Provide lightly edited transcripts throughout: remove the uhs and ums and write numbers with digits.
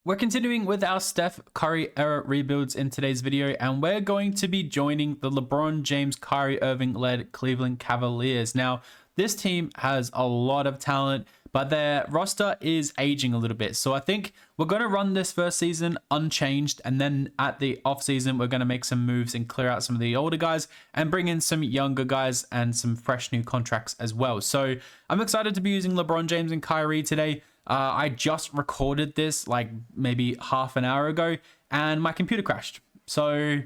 We're continuing with our Steph Curry era rebuilds in today's video, and we're going to be joining the LeBron James, Kyrie Irving led Cleveland Cavaliers. Now, this team has a lot of talent, but their roster is aging a little bit. So I think we're going to run this first season unchanged, and then at the offseason, we're going to make some moves and clear out some of the older guys and bring in some younger guys and some fresh new contracts as well. So I'm excited to be using LeBron James and Kyrie today. I just recorded this like maybe half an hour ago and my computer crashed. So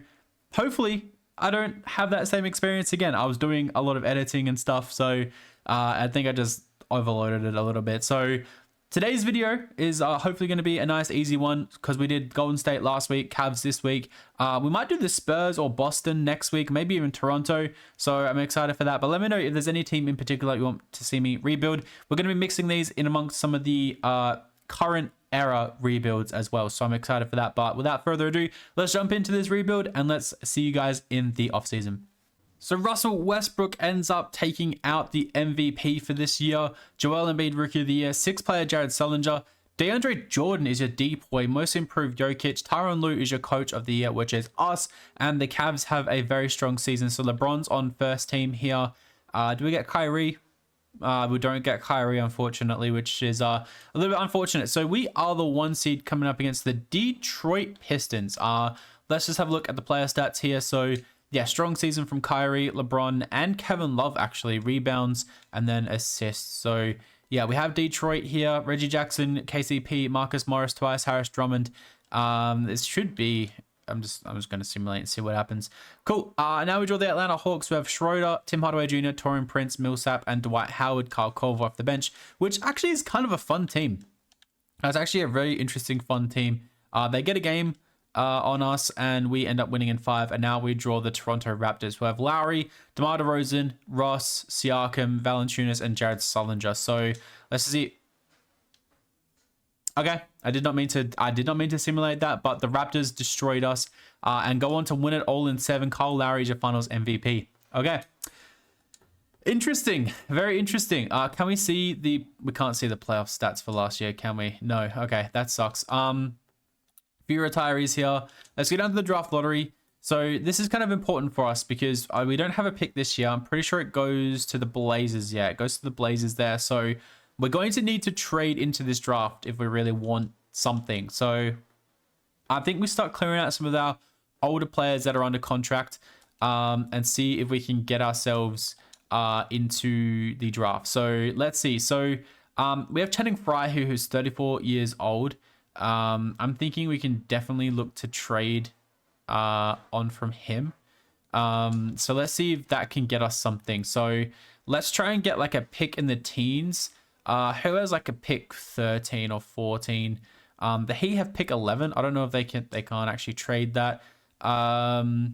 hopefully I don't have that same experience again. I was doing a lot of editing and stuff. So I think I just overloaded it a little bit. So today's video is hopefully going to be a nice easy one because we did Golden State last week, Cavs this week. We might do the Spurs or Boston next week, maybe even Toronto. So I'm excited for that. But let me know if there's any team in particular you want to see me rebuild. We're going to be mixing these in amongst some of the current era rebuilds as well. So I'm excited for that. But without further ado, let's jump into this rebuild and let's see you guys in the offseason. So Russell Westbrook ends up taking out the MVP for this year. Joel Embiid Rookie of the Year. Sixth player Jared Sullinger. DeAndre Jordan is your D-boy. Most improved Jokic. Tyronn Lue is your coach of the year, which is us. And the Cavs have a very strong season. So LeBron's on first team here. Do we get Kyrie? We don't get Kyrie, unfortunately, which is a little bit unfortunate. So we are the 1 seed coming up against the Detroit Pistons. Let's just have a look at the player stats here. So yeah, strong season from Kyrie, LeBron, and Kevin Love, actually. Rebounds and then assists. So, yeah, we have Detroit here. Reggie Jackson, KCP, Marcus Morris twice, Harris Drummond. This should be... I'm just going to simulate and see what happens. Cool. Now we draw the Atlanta Hawks. We have Schroeder, Tim Hardaway Jr., Taurean Prince, Millsap, and Dwight Howard, Kyle Korver off the bench, which actually is kind of a fun team. That's actually a very interesting, fun team. They get a game on us and we end up winning in 5, and now we draw the Toronto Raptors. We have Lowry, DeMar DeRozan, Ross, Siakam, Valanciunas, and Jared Sullinger. So let's see. Okay, I did not mean to simulate that, but the Raptors destroyed us and go on to win it all in 7. Kyle Lowry is your finals MVP. Okay, interesting, very interesting. Can we see we can't see the playoff stats for last year, can we? No. Okay, that sucks. Few retirees here. Let's get down to the draft lottery. So this is kind of important for us because we don't have a pick this year. I'm pretty sure it goes to the Blazers. Yeah, it goes to the Blazers there. So we're going to need to trade into this draft if we really want something. So I think we start clearing out some of our older players that are under contract and see if we can get ourselves into the draft. So let's see. So we have Channing Frye, who's 34 years old. I'm thinking we can definitely look to trade on from him. So let's see if that can get us something. So let's try and get like a pick in the teens. Who has like a pick 13 or 14? The Heat have pick 11. I don't know if they can't actually trade that. The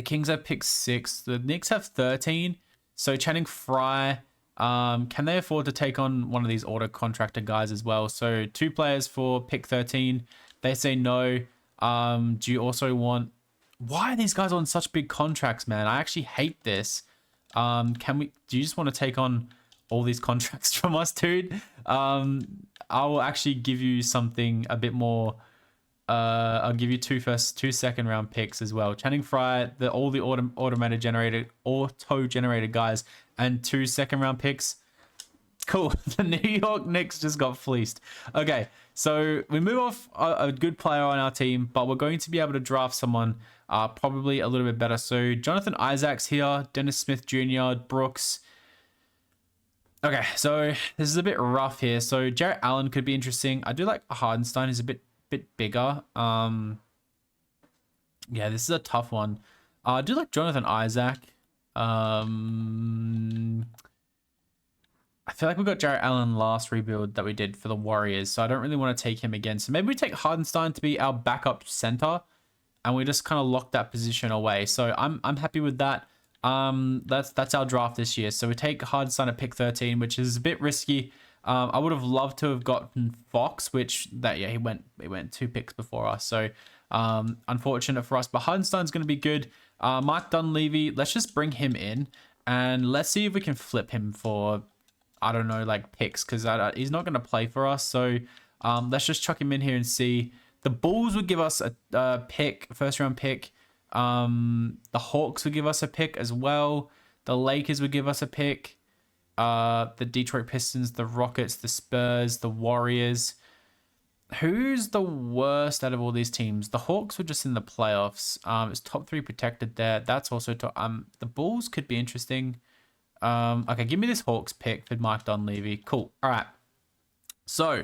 Kings have pick 6. The Knicks have 13. So Channing Frye, can they afford to take on one of these auto contractor guys as well? So 2 players for pick 13. They say no. Do you also want... Why are these guys on such big contracts, man? I actually hate this. Do you just want to take on all these contracts from us, dude? I will actually give you something a bit more... I'll give you 2 second round picks as well. Channing Frye, all the auto-generated guys, and 2 second round picks. Cool. The New York Knicks just got fleeced. Okay, so we move off a good player on our team, but we're going to be able to draft someone probably a little bit better. So Jonathan Isaac's here, Dennis Smith Jr., Brooks. Okay, so this is a bit rough here. So Jarrett Allen could be interesting. I do like Hardenstein. He's a bit bigger. Yeah, this is a tough one. I do like Jonathan Isaac. I feel like we got Jarrett Allen last rebuild that we did for the Warriors, so I don't really want to take him again. So maybe we take Hardenstein to be our backup center, and we just kind of lock that position away. So I'm happy with that. That's our draft this year. So we take Hardenstein at pick 13, which is a bit risky. I would have loved to have gotten Fox, he went 2 picks before us. So unfortunate for us, but Hardenstein's going to be good. Mark Dunleavy, let's just bring him in and let's see if we can flip him for, I don't know, like picks, because he's not going to play for us. So Let's just chuck him in here and see. The Bulls would give us a pick, first round pick. The Hawks would give us a pick as well. The Lakers would give us a pick. The Detroit Pistons, the Rockets, the Spurs, the Warriors. Who's the worst out of all these teams? The Hawks were just in the playoffs. It's top 3 protected there. That's also top. The Bulls could be interesting. Okay, give me this Hawks pick for Mike Dunleavy. Cool. All right. So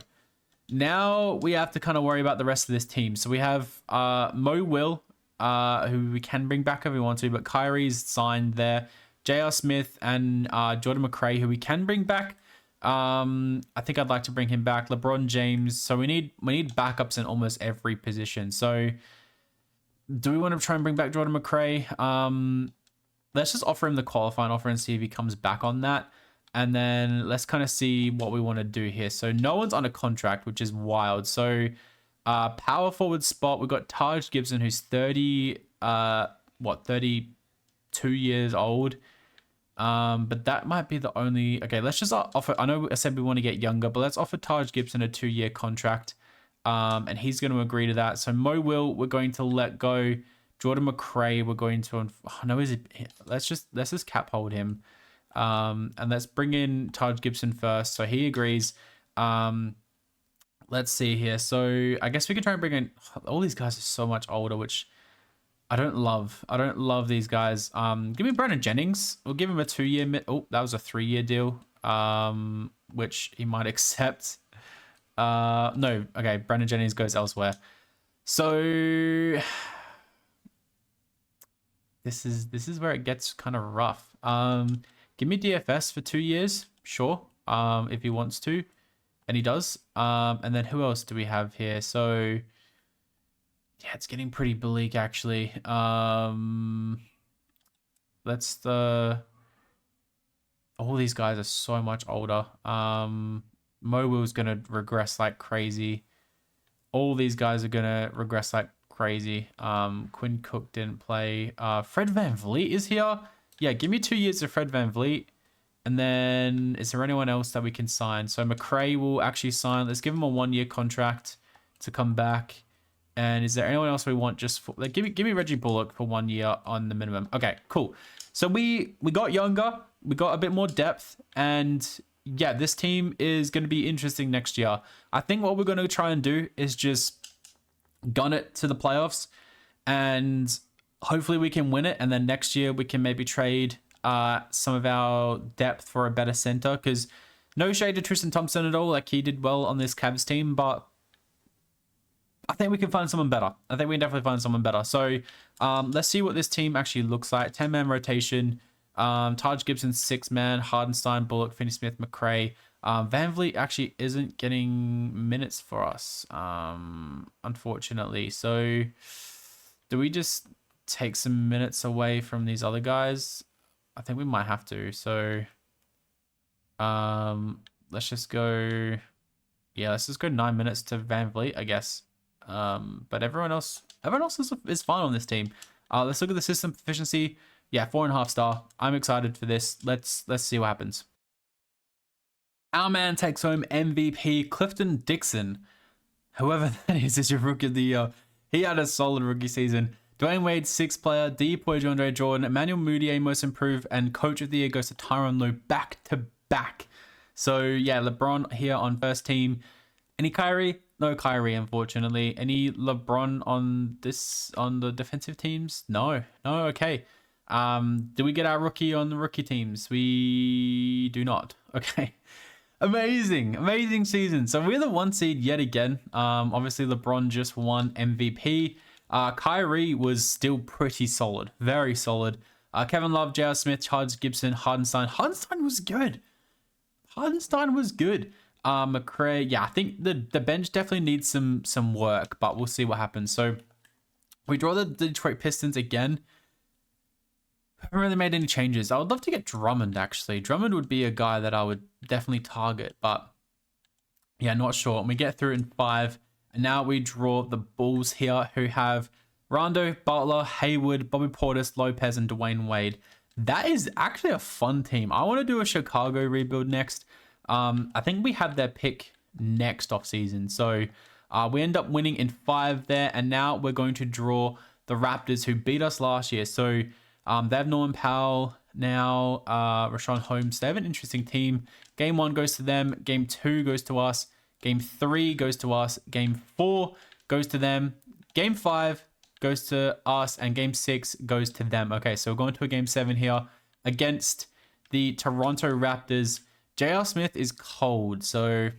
now we have to kind of worry about the rest of this team. So we have Mo Will, who we can bring back if we want to, but Kyrie's signed there. J.R. Smith and Jordan McRae, who we can bring back. I think I'd like to bring him back. LeBron James. So we need backups in almost every position. So do we want to try and bring back Jordan McRae? Let's just offer him the qualifying offer and see if he comes back on that. And then let's kind of see what we want to do here. So no one's on a contract, which is wild. So power forward spot, we've got Taj Gibson, who's 32 years old. But that might be the only... Okay, let's just offer... I know I said we want to get younger, but let's offer Taj Gibson a 2-year contract. And he's going to agree to that. So Mo Will, we're going to let go. Jordan McRae, we're going to... Oh, no, is it... Let's just cap hold him. And let's bring in Taj Gibson first. So he agrees. Let's see here. So I guess we can try and bring in... All these guys are so much older, which... I don't love these guys. Give me Brandon Jennings. We'll give him a 2-year... Oh, that was a 3-year deal, which he might accept. No, okay, Brandon Jennings goes elsewhere. So this is where it gets kind of rough. Give me DFS for 2 years, sure. If he wants to, and he does. And then who else do we have here? So yeah, it's getting pretty bleak actually. All these guys are so much older. Mo Will's gonna regress like crazy. All these guys are gonna regress like crazy. Quinn Cook didn't play. Fred VanVleet is here. Yeah, give me 2 years of Fred VanVleet. And then is there anyone else that we can sign? So McRae will actually sign. Let's give him a 1-year contract to come back. And is there anyone else we want just for... Like, give me Reggie Bullock for 1 year on the minimum. Okay, cool. So we got younger. We got a bit more depth. And yeah, this team is going to be interesting next year. I think what we're going to try and do is just gun it to the playoffs. And hopefully we can win it. And then next year we can maybe trade some of our depth for a better center. Because no shade to Tristan Thompson at all. Like, he did well on this Cavs team. But I think we can find someone better. I think we can definitely find someone better. So let's see what this team actually looks like. 10-man rotation. Taj Gibson, 6-man. Hardenstein, Bullock, Finney-Smith, McRae. VanVleet actually isn't getting minutes for us, unfortunately. So do we just take some minutes away from these other guys? I think we might have to. So let's just go... Yeah, let's just go 9 minutes to VanVleet, I guess. But everyone else is fine on this team. Let's look at the system efficiency. Yeah, 4.5 star. I'm excited for this. Let's see what happens. Our man takes home MVP. Clifton Dixon, whoever that is your rookie of the year. He had a solid rookie season. Dwayne Wade, 6th player. D. Andre Jordan. Emmanuel Mudiay, most improved. And coach of the year goes to Tyronn Lue, back to back. So yeah, LeBron here on first team. Any Kyrie? No Kyrie, unfortunately. Any LeBron on the defensive teams? No. Okay. Do we get our rookie on the rookie teams? We do not. Okay. Amazing season. So we're the 1 seed yet again. Obviously LeBron just won MVP. Kyrie was still pretty solid, very solid. Kevin Love, J.R. Smith, Taj Gibson, Hardenstein. Hardenstein was good. McRae, yeah, I think the bench definitely needs some work, but we'll see what happens. So we draw the Detroit Pistons again. Haven't really made any changes. I would love to get Drummond, actually. Drummond would be a guy that I would definitely target, but yeah, not sure. And we get through in 5, and now we draw the Bulls here, who have Rondo, Butler, Hayward, Bobby Portis, Lopez, and Dwayne Wade. That is actually a fun team. I want to do a Chicago rebuild next. I think we have their pick next off season. So we end up winning in 5 there, and now we're going to draw the Raptors, who beat us last year. So they have Norman Powell now, Rashawn Holmes. They have an interesting team. Game 1 goes to them. Game 2 goes to us. Game 3 goes to us. Game 4 goes to them. Game 5 goes to us, and Game 6 goes to them. Okay, so we're going to a Game 7 here against the Toronto Raptors. J.R. Smith is cold, so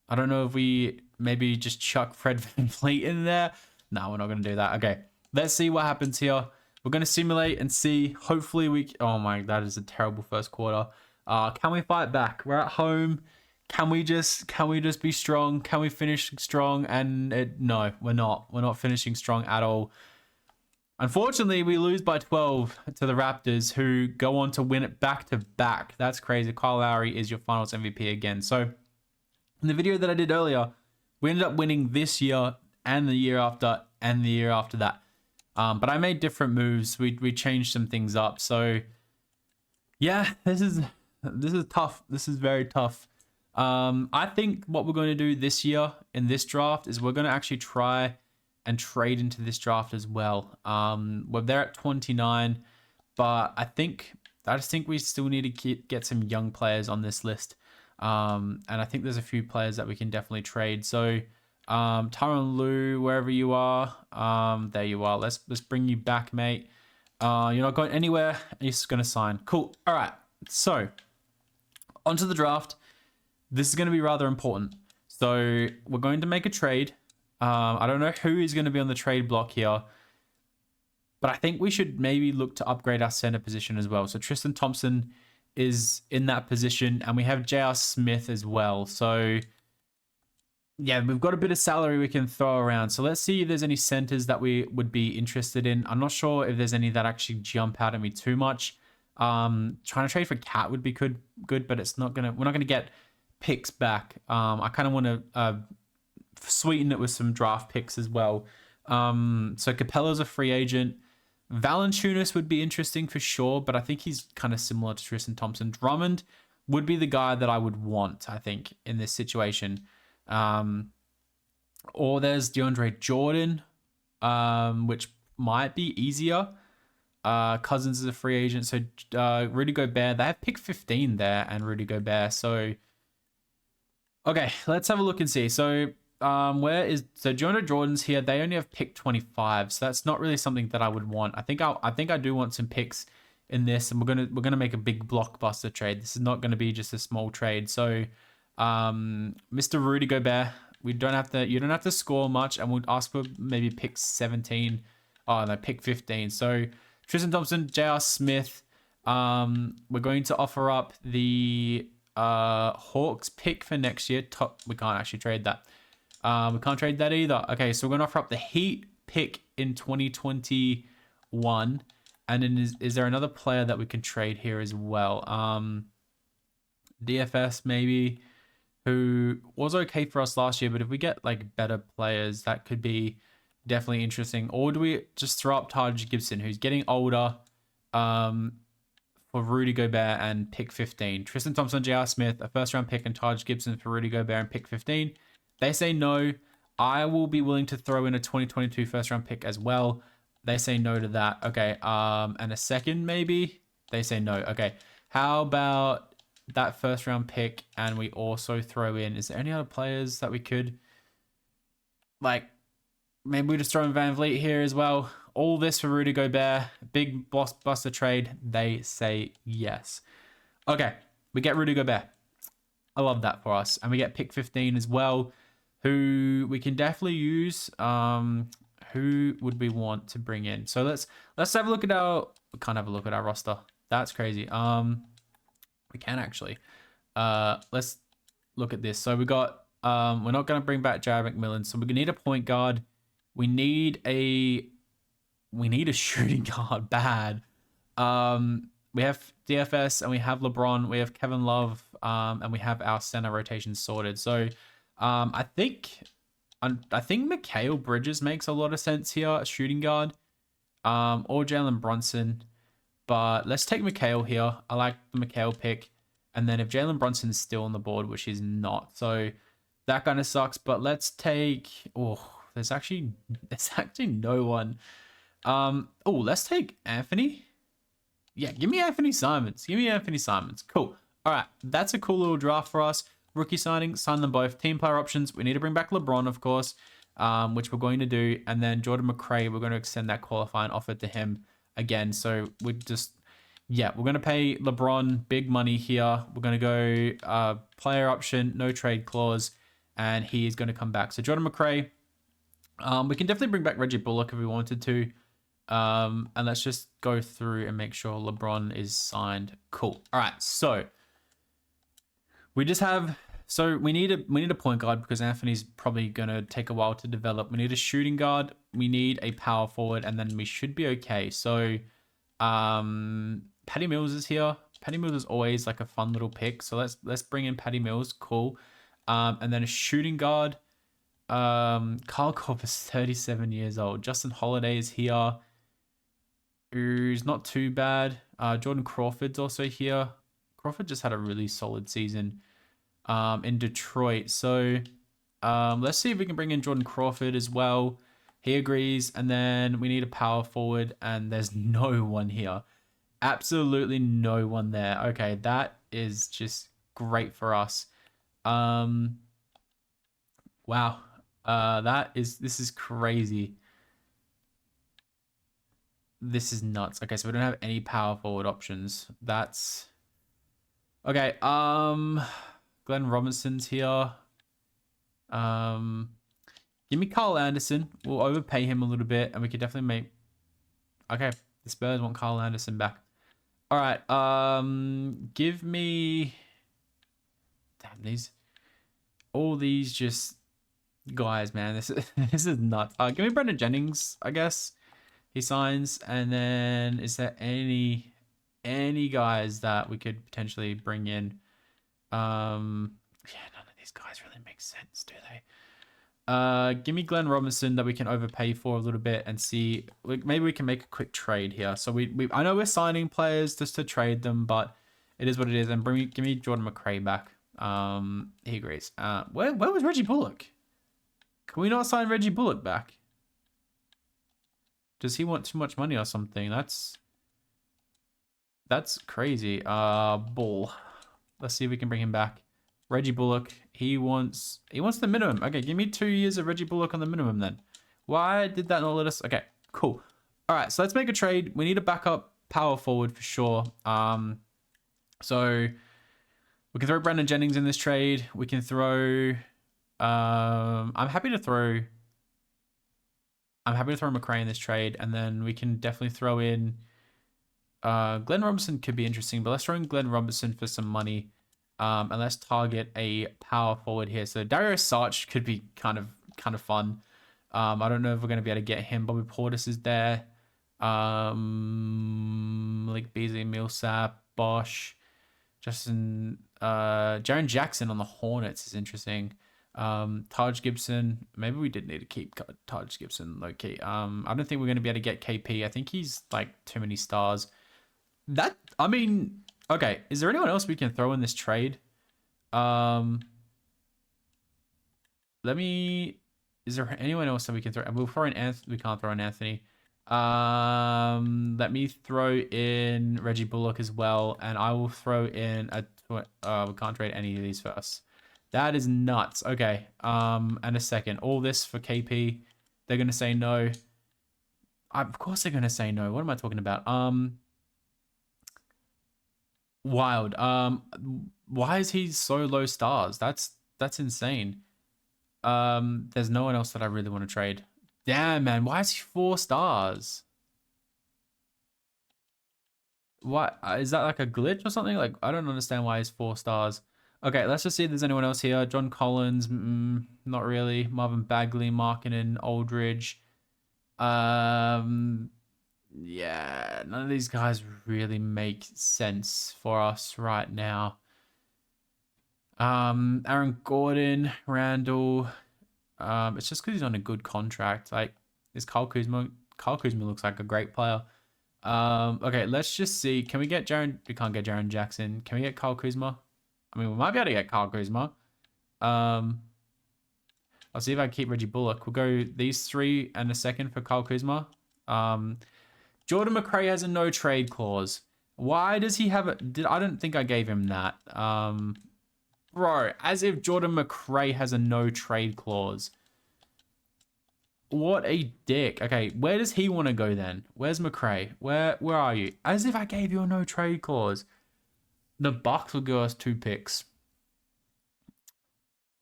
I don't know if we maybe just chuck Fred VanVleet in there. No, we're not going to do that. Okay, let's see what happens here. We're going to simulate and see. Hopefully we... Oh my, that is a terrible first quarter. Can we fight back? We're at home. Can we just be strong? Can we finish strong? And no, we're not. We're not finishing strong at all. Unfortunately, we lose by 12 to the Raptors, who go on to win it back to back. That's crazy. Kyle Lowry is your finals MVP again. So in the video that I did earlier, we ended up winning this year and the year after and the year after that. But I made different moves. We changed some things up. So yeah, this is tough. This is very tough. I think what we're going to do this year in this draft is we're going to actually try and trade into this draft as well. We're there at 29, but I just think we still need to get some young players on this list. And I think there's a few players that we can definitely trade. So Tyronn Lue, wherever you are, there you are. Let's bring you back, mate. You're not going anywhere. You're just going to sign. Cool. All right. So onto the draft. This is going to be rather important. So we're going to make a trade. I don't know who is going to be on the trade block here, but I think we should maybe look to upgrade our center position as well. So Tristan Thompson is in that position, and we have J.R. Smith as well. So yeah, we've got a bit of salary we can throw around. So let's see if there's any centers that we would be interested in. I'm not sure if there's any that actually jump out at me too much. Trying to trade for Cat would be good, but we're not gonna get picks back. I kind of want to sweeten it with some draft picks as well. So Capella's a free agent. Valanciunas would be interesting for sure, but I think he's kind of similar to Tristan Thompson. Drummond would be the guy that I would want, I think, in this situation. Or there's DeAndre Jordan, which might be easier. Cousins is a free agent, so Rudy Gobert, they have pick 15 there, and Rudy Gobert. So okay, let's have a look and see. So DeAndre Jordan's here. They only have pick 25, so that's not really something that I would want. I think I do want some picks in this, and we're gonna make a big blockbuster trade. This is not gonna be just a small trade. So Mr. Rudy Gobert, you don't have to score much, and we'll ask for maybe pick 17. Oh no, pick 15. So Tristan Thompson, J.R. Smith. We're going to offer up the Hawks pick for next year. We can't actually trade that. We can't trade that either. Okay, so we're going to offer up the Heat pick in 2021. And then is there another player that we can trade here as well? DFS maybe, who was okay for us last year, but if we get like better players, that could be definitely interesting. Or do we just throw up Taj Gibson, who's getting older, for Rudy Gobert and pick 15? Tristan Thompson, J.R. Smith, a first round pick, and Taj Gibson for Rudy Gobert and pick 15. They say no. I will be willing to throw in a 2022 first round pick as well. They say no to that. Okay. And a second maybe. They say no. Okay. How about that first round pick, and we also throw in, is there any other players that we could, like, maybe we just throw in VanVleet here as well. All this for Rudy Gobert. Big buster trade. They say yes. Okay. We get Rudy Gobert. I love that for us. And we get pick 15 as well, who we can definitely use. Who would we want to bring in? So let's have a look at we can't have a look at our roster. That's crazy. We can actually. Let's look at this. So we got, we're not going to bring back Jared McMillan. So we need a point guard. We need a shooting guard bad. We have DFS, and we have LeBron, we have Kevin Love, and we have our center rotation sorted. So I think Mikal Bridges makes a lot of sense here, a shooting guard, or Jalen Brunson. But let's take Mikal here. I like the Mikal pick. And then if Jalen Brunson's still on the board, which he's not, so that kind of sucks. But let's take. Oh, there's actually no one. Let's take Anthony. Yeah, give me Anthony Simons. Give me Anthony Simons. Cool. All right, that's a cool little draft for us. Rookie signing, sign them both. Team player options. We need to bring back LeBron, of course, which we're going to do. And then Jordan McRae, we're going to extend that qualifying offer to him again. So we're going to pay LeBron big money here. We're going to go player option, no trade clause, and he is going to come back. So Jordan McRae, we can definitely bring back Reggie Bullock if we wanted to. And let's just go through and make sure LeBron is signed. Cool. All right. So we need a point guard because Anthony's probably going to take a while to develop. We need a shooting guard. We need a power forward, and then we should be okay. So, Patty Mills is here. Patty Mills is always like a fun little pick. So let's bring in Patty Mills. Cool. And then a shooting guard. Kyle Korver is 37 years old. Justin Holiday is here. Who's not too bad. Jordan Crawford's also here. Crawford just had a really solid season in Detroit. So let's see if we can bring in Jordan Crawford as well. He agrees. And then we need a power forward, and there's no one here. Absolutely no one there. Okay, that is just great for us. Wow. This is crazy. This is nuts. Okay, so we don't have any power forward options. That's okay. Glenn Robinson's here. Give me Carl Anderson. We'll overpay him a little bit, and we could definitely make. Okay, the Spurs want Carl Anderson back. All right. Give me. Damn, all these just guys, man. This is nuts. Give me Brendan Jennings, I guess. He signs, and then is there any guys that we could potentially bring in? Yeah, none of these guys really make sense, do they? Give me Glenn Robinson that we can overpay for a little bit and see. Maybe we can make a quick trade here. So I know we're signing players just to trade them, but it is what it is. And give me Jordan McRae back. He agrees. Where was Reggie Bullock? Can we not sign Reggie Bullock back? Does he want too much money or something? That's crazy. Bull. Let's see if we can bring him back. Reggie Bullock. He wants the minimum. Okay, give me 2 years of Reggie Bullock on the minimum then. Why did that not let us? Okay, cool. All right, so let's make a trade. We need a backup power forward for sure. So we can throw Brandon Jennings in this trade. We can throw. I'm happy to throw McRae in this trade, and then we can definitely throw in Glenn Robinson could be interesting, but let's throw in Glenn Robinson for some money. And let's target a power forward here. So Dario Saric could be kind of fun. I don't know if we're going to be able to get him. Bobby Portis is there. Malik Beasley, Millsap, Bosch, Justin, Jaren Jackson on the Hornets is interesting. Taj Gibson, maybe we did need to keep Taj Gibson low key. I don't think we're going to be able to get KP. I think he's like too many stars. Okay, is there anyone else we can throw in this trade? Is there anyone else that we can throw? We'll throw in Anthony. We can't throw in Anthony. Let me throw in Reggie Bullock as well, and I will throw in we can't trade any of these first. That is nuts. Okay. And a second. All this for KP. They're gonna say no. Of course they're gonna say no. What am I talking about? Wild. Why is he so low stars? That's insane. There's no one else that I really want to trade. Damn, man. Why is he 4 stars? What is that, like a glitch or something? Like, I don't understand why he's 4 stars. Okay, let's just see if there's anyone else here. John Collins, not really. Marvin Bagley, Markkanen, Aldridge. Yeah, none of these guys really make sense for us right now. Aaron Gordon, Randall. It's just because he's on a good contract. Like, is Kyle Kuzma? Kyle Kuzma looks like a great player. Okay, let's just see. Can we get Jaren? We can't get Jaren Jackson. Can we get Kyle Kuzma? I mean, we might be able to get Kyle Kuzma. I'll see if I can keep Reggie Bullock. We'll go these three and a second for Kyle Kuzma. Jordan McRae has a no trade clause. Why does he have it? I don't think I gave him that. Bro, as if Jordan McRae has a no trade clause. What a dick. Okay, where does he want to go then? Where's McRae? Where are you? As if I gave you a no trade clause. The Bucks will give us 2 picks.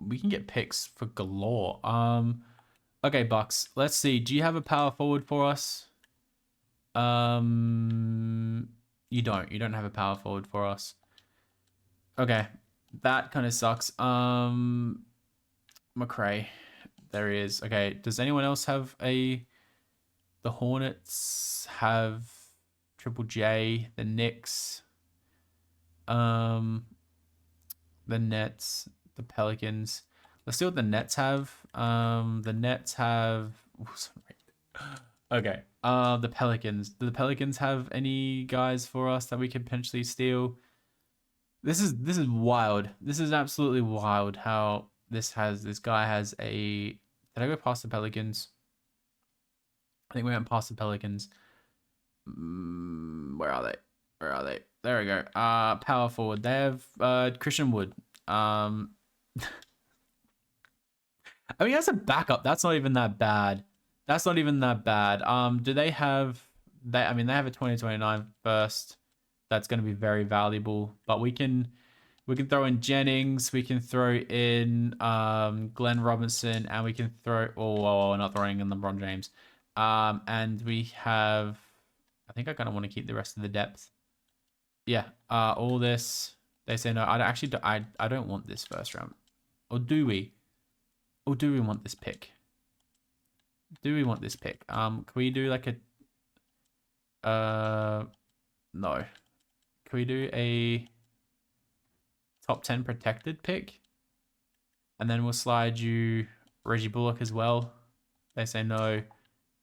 We can get picks for galore. Okay, Bucks. Let's see. Do you have a power forward for us? You don't. You don't have a power forward for us. Okay. That kind of sucks. McRae. There he is. Okay. Does anyone else have a... The Hornets have Triple J. The Knicks. The Nets. The Pelicans. Let's see what the Nets have. The Nets have... Oh, sorry. Okay. The Pelicans. Do the Pelicans have any guys for us that we could potentially steal? This is wild. This is absolutely wild how this guy has a... Did I go past the Pelicans? I think we went past the Pelicans. Where are they? Where are they? There we go. Power forward. They have Christian Wood. I mean, as a backup, that's not even that bad. That's not even that bad. Do they have... I mean, they have a 2029 first. That's going to be very valuable. But we can throw in Jennings. We can throw in Glenn Robinson. And we can throw... Oh, we're not throwing in LeBron James. And we have... I think I kind of want to keep the rest of the depth. Yeah. All this... They say no. I don't want this first round. Or do we? Or do we want this pick? Do we want this pick? Can we do like a... No. Can we do a top 10 protected pick? And then we'll slide you Reggie Bullock as well. They say no.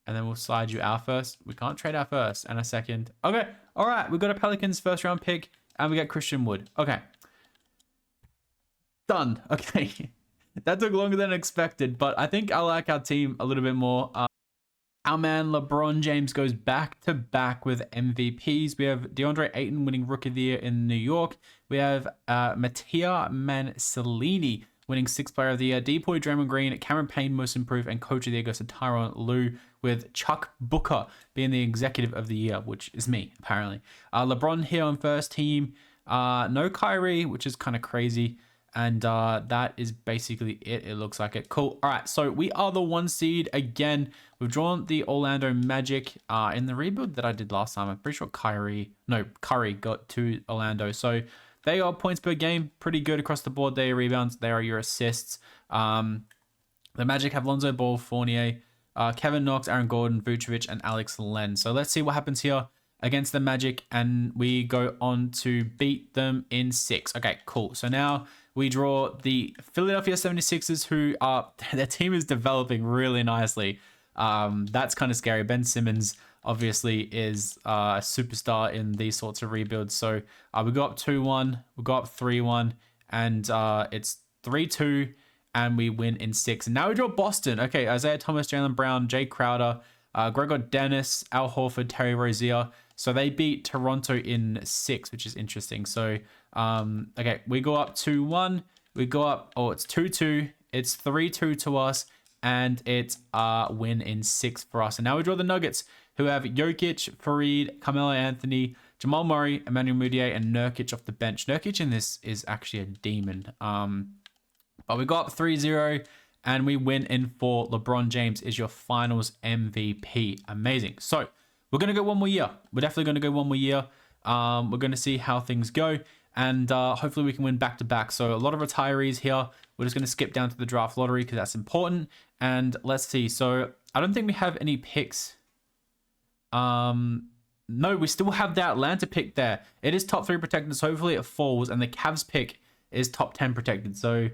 And then we'll slide you our first. We can't trade our first and a second. Okay. All right. We got a Pelicans first round pick and we got Christian Wood. Okay. Done. Okay. That took longer than expected, but I think I like our team a little bit more. Our man LeBron James goes back-to-back with MVPs. We have DeAndre Ayton winning Rookie of the Year in New York. We have Mattia Mancellini winning 6th Player of the Year. Depoy Draymond Green, Cameron Payne Most Improved, and Coach of the Year goes to Tyronn Lue, with Chuck Booker being the Executive of the Year, which is me, apparently. LeBron here on first team. No Kyrie, which is kind of crazy. And that is basically it. It looks like it. Cool. All right. So we are the 1 seed again. We've drawn the Orlando Magic in the rebuild that I did last time. I'm pretty sure Curry got to Orlando. So they are points per game. Pretty good across the board. They are rebounds. They are your assists. The Magic have Lonzo Ball, Fournier, Kevin Knox, Aaron Gordon, Vucevic, and Alex Len. So let's see what happens here against the Magic. And we go on to beat them in 6. Okay, cool. So now... we draw the Philadelphia 76ers, who are... their team is developing really nicely. That's kind of scary. Ben Simmons, obviously, is a superstar in these sorts of rebuilds. So we go up 2-1, we go up 3-1, and it's 3-2, and we win in 6. And now we draw Boston. Okay, Isaiah Thomas, Jaylen Brown, Jay Crowder, Gregor Dennis, Al Horford, Terry Rozier. So they beat Toronto in 6, which is interesting. So... okay, we go up 2-1, we go up, it's 2-2, it's 3-2 to us, and it's a win in 6 for us. And now we draw the Nuggets, who have Jokic, Fareed, Carmelo Anthony, Jamal Murray, Emmanuel Mudiay, and Nurkic off the bench. Nurkic in this is actually a demon. But we go up 3-0, and we win in 4. LeBron James is your finals MVP. Amazing. So, we're going to go one more year. We're definitely going to go one more year. We're going to see how things go. And hopefully we can win back-to-back. So a lot of retirees here. We're just going to skip down to the draft lottery because that's important. And let's see. So I don't think we have any picks. No, we still have the Atlanta pick there. It is top 3 protected, so hopefully it falls. And the Cavs pick is top 10 protected. So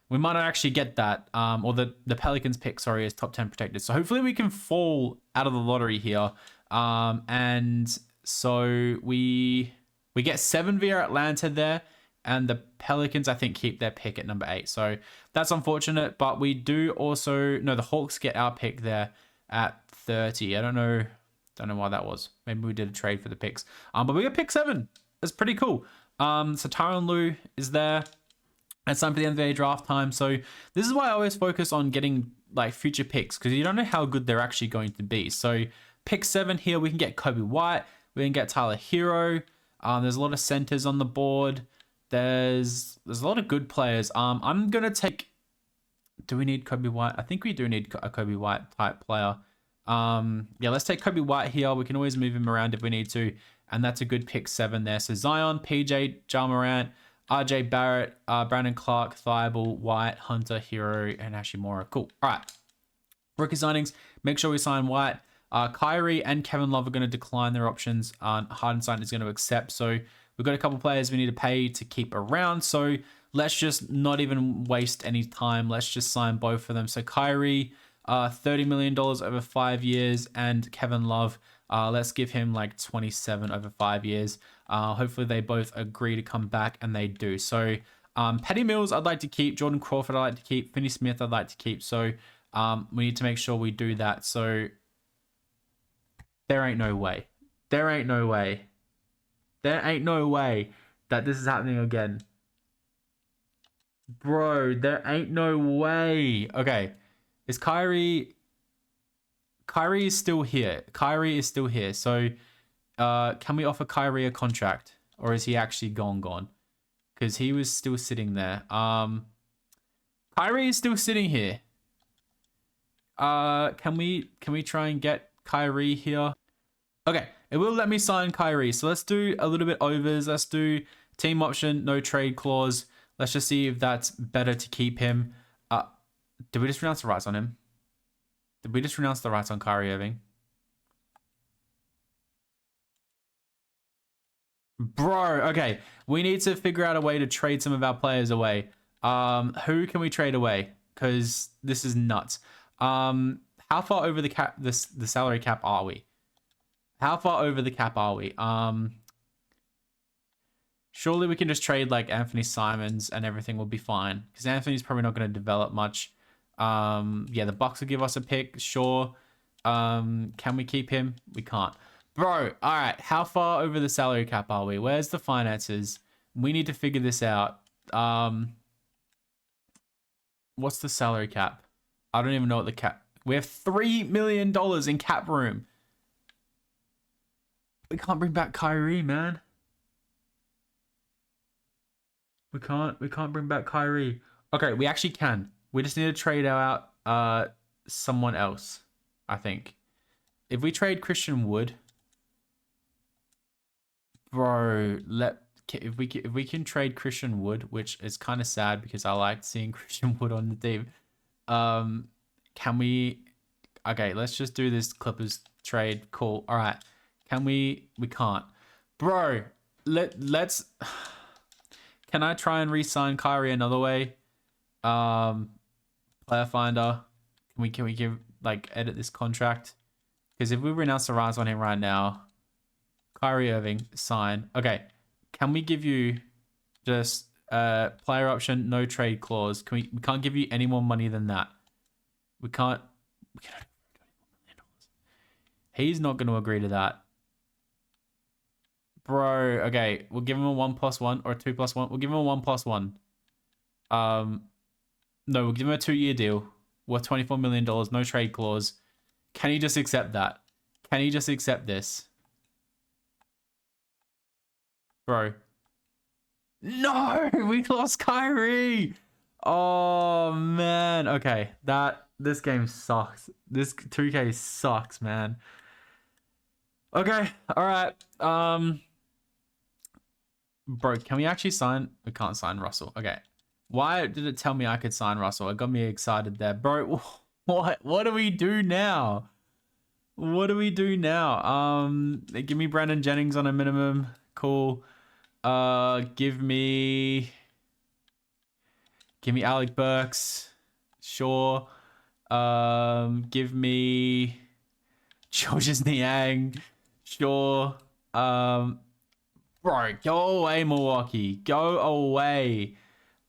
we might not actually get that. Or the Pelicans pick, sorry, is top 10 protected. So hopefully we can fall out of the lottery here. And so we get 7 via Atlanta there, And the Pelicans, I think, keep their pick at number 8. So that's unfortunate. But we do also... No, the Hawks get our pick there at 30. I don't know why that was. Maybe we did a trade for the picks. But we got pick 7. That's pretty cool. So Tyronn Lue is there. It's time for the NBA draft time. So this is why I always focus on getting like future picks, because you don't know how good they're actually going to be. So pick 7 here, we can get Kobe White. We can get Tyler Hero. There's a lot of centers on the board. There's a lot of good players. I'm going to take... Do we need Kobe White? I think we do need a Kobe White type player. Yeah, let's take Kobe White here. We can always move him around if we need to. And that's a good pick 7 there. So Zion, PJ, Ja Morant, RJ Barrett, Brandon Clark, Thibault, White, Hunter, Hero, and Hashimura. Cool. All right. Rookie signings. Make sure we sign White. Kyrie and Kevin Love are going to decline their options. Hardenstein is going to accept. So we've got a couple players we need to pay to keep around. So let's just not even waste any time. Let's just sign both of them. So Kyrie, $30 million over 5 years, and Kevin Love, let's give him like 27 over 5 years. Hopefully they both agree to come back, and they do. So Patty Mills I'd like to keep. Jordan Crawford I'd like to keep. Finney Smith I'd like to keep. So we need to make sure we do that. So there ain't no way. There ain't no way. There ain't no way that this is happening again. Bro, there ain't no way. Okay. Is Kyrie... Kyrie is still here. Kyrie is still here. So can we offer Kyrie a contract? Or is he actually gone? Because he was still sitting there. Kyrie is still sitting here. Can we try and get Kyrie here? Okay, it will let me sign Kyrie. So let's do a little bit overs. Let's do team option, no trade clause. Let's just see if that's better to keep him. Did we just renounce the rights on him? Did we just renounce the rights on Kyrie Irving? Bro, okay. We need to figure out a way to trade some of our players away. Who can we trade away? Because this is nuts. How far over the cap, the salary cap are we? How far over the cap are we? Surely we can just trade like Anthony Simons and everything will be fine. Because Anthony's probably not going to develop much. Yeah, the Bucks will give us a pick, sure. Can we keep him? We can't. Bro, all right. How far over the salary cap are we? Where's the finances? We need to figure this out. What's the salary cap? I don't even know what the cap... We have $3 million in cap room. We can't bring back Kyrie, man. We can't bring back Kyrie. Okay, we actually can. We just need to trade out someone else, I think. If we trade Christian Wood, bro, if we can trade Christian Wood, which is kind of sad because I like seeing Christian Wood on the team. Can we? Okay, let's just do this Clippers trade. Cool. All right. Can we? We can't, bro. Let's. Can I try and re-sign Kyrie another way? Player finder. Can we give like edit this contract? Because if we renounce the rights on him right now, Kyrie Irving sign. Okay, can we give you just player option, no trade clause? We can't give you any more money than that. We can't. He's not going to agree to that. Bro, okay, we'll give him a 1+1 or a 2+1. We'll give him a 1+1. No, we'll give him a 2-year deal worth $24 million, no trade clause. Can you just accept that? Can you just accept this? Bro. No, we lost Kyrie. Oh, man. Okay, this game sucks. This 2K sucks, man. Okay, all right. Bro, can we actually sign? We can't sign Russell. Okay. Why did it tell me I could sign Russell? It got me excited there. Bro, what do we do now? What do we do now? Give me Brandon Jennings on a minimum. Cool. Give me Alec Burks. Sure. Give me Georges Niang. Sure. Bro, go away, Milwaukee. Go away.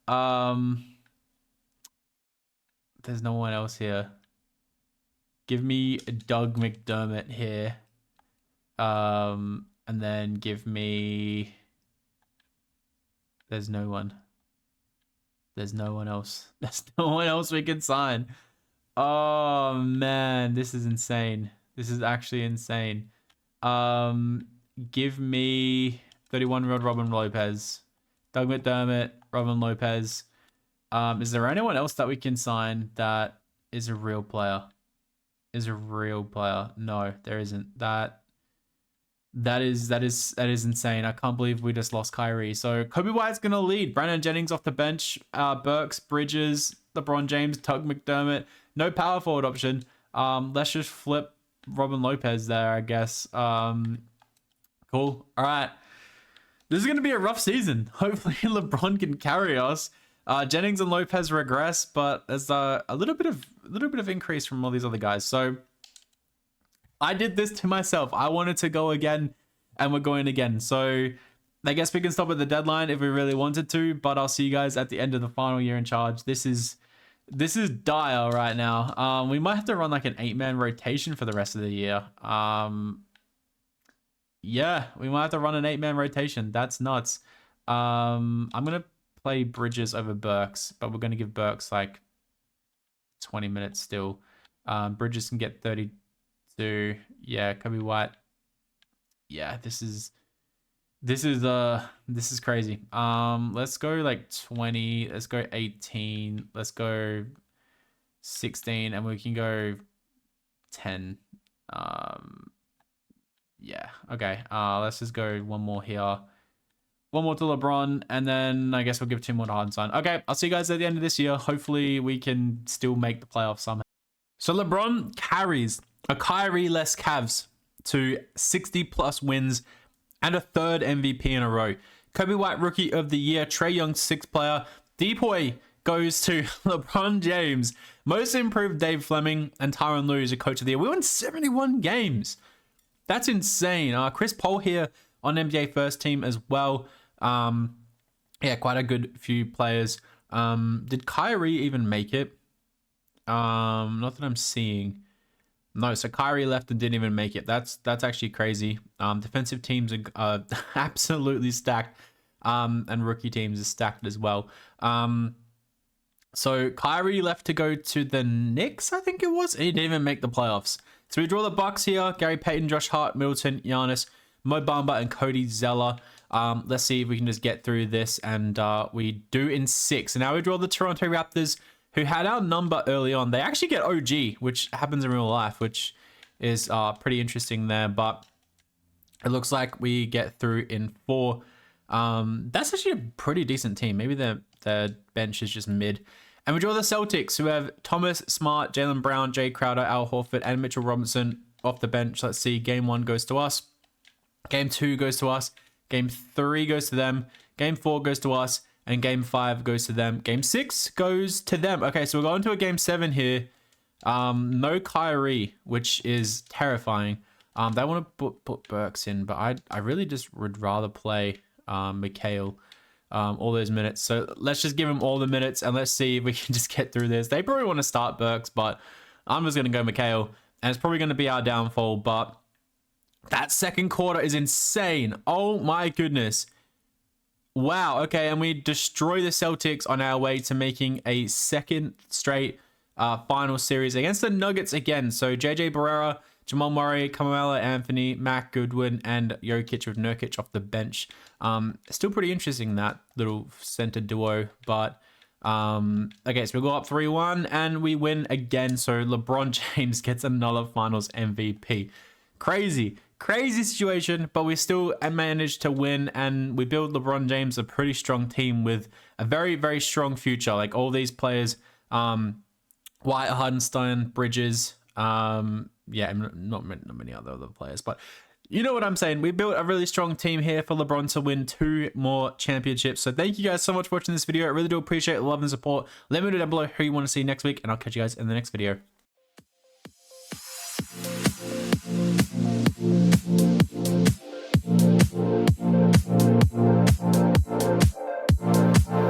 There's no one else here. Give me Doug McDermott here. And then give me... There's no one. There's no one else. There's no one else we can sign. Oh, man. This is insane. This is actually insane. Give me 31-year-old Robin Lopez. Doug McDermott, Robin Lopez. Is there anyone else that we can sign that is a real player? No, there isn't. That is insane. I can't believe we just lost Kyrie. So Kobe White's gonna lead. Brandon Jennings off the bench. Burks, Bridges, LeBron James, Doug McDermott. No power forward option. Let's just flip Robin Lopez there, I guess. Cool. All right. This is gonna be a rough season. Hopefully LeBron can carry us. Jennings and Lopez regress, but there's a little bit of increase from all these other guys. So I did this to myself. I wanted to go again, and we're going again. So I guess we can stop at the deadline if we really wanted to, but I'll see you guys at the end of the final year in charge. This is dire right now. We might have to run like an 8-man rotation for the rest of the year. Yeah, we might have to run an 8-man rotation. That's nuts. I'm gonna play Bridges over Burks, but we're gonna give Burks like 20 minutes still. Bridges can get 32. Yeah, Kobe White. Yeah, this is crazy. Let's go like 20. Let's go 18. Let's go 16, and we can go 10. Yeah. Okay. Let's just go one more here. One more to LeBron, and then I guess we'll give 2 more to Hardenstein. Okay, I'll see you guys at the end of this year. Hopefully, we can still make the playoffs somehow. So LeBron carries a Kyrie-less Cavs to 60+ wins and a 3rd MVP in a row. Kobe White, Rookie of the Year. Trae Young, 6th player. Depoy goes to LeBron James. Most Improved, Dave Fleming. And Tyronn Lue is a Coach of the Year. We won 71 games. That's insane. Chris Paul here on NBA First Team as well. Yeah, quite a good few players. Did Kyrie even make it? Not that I'm seeing. No, so Kyrie left and didn't even make it. That's actually crazy. Defensive teams are absolutely stacked. And rookie teams are stacked as well. So Kyrie left to go to the Knicks, I think it was. He didn't even make the playoffs. So we draw the Bucks here. Gary Payton, Josh Hart, Middleton, Giannis, Mo Bamba, and Cody Zeller. Let's see if we can just get through this, and we do in 6. And now we draw the Toronto Raptors, who had our number early on. They actually get OG, which happens in real life, which is pretty interesting there. But it looks like we get through in 4. That's actually a pretty decent team. Maybe their bench is just mid. And we draw the Celtics, who have Thomas, Smart, Jaylen Brown, Jay Crowder, Al Horford, and Mitchell Robinson off the bench. Let's see. Game 1 goes to us. Game 2 goes to us. Game 3 goes to them. Game 4 goes to us. And Game 5 goes to them. Game 6 goes to them. Okay, so we're going to a Game 7 here. No Kyrie, which is terrifying. They want to put Burks in, but I really just would rather play Mikhail all those minutes. So let's just give him all the minutes, and let's see if we can just get through this. They probably want to start Burks, but I'm just going to go Mikhail. And it's probably going to be our downfall, but that second quarter is insane. Oh my goodness. Wow. Okay, and we destroy the Celtics on our way to making a 2nd straight final series against the Nuggets again. So JJ Barrera, Jamal Murray, Carmelo Anthony, Matt Goodwin, and Jokic with Nurkic off the bench. Still pretty interesting, that little center duo, but okay, so we go up 3-1 and we win again. So LeBron James gets another finals MVP. Crazy situation, but we still managed to win, and we build LeBron James a pretty strong team with a very, very strong future. Like all these players, White, Hardenstein, Bridges, yeah, not many other players, but you know what I'm saying. We built a really strong team here for LeBron to win 2 more championships. So thank you guys so much for watching this video. I really do appreciate the love and support. Let me know down below who you want to see next week, and I'll catch you guys in the next video.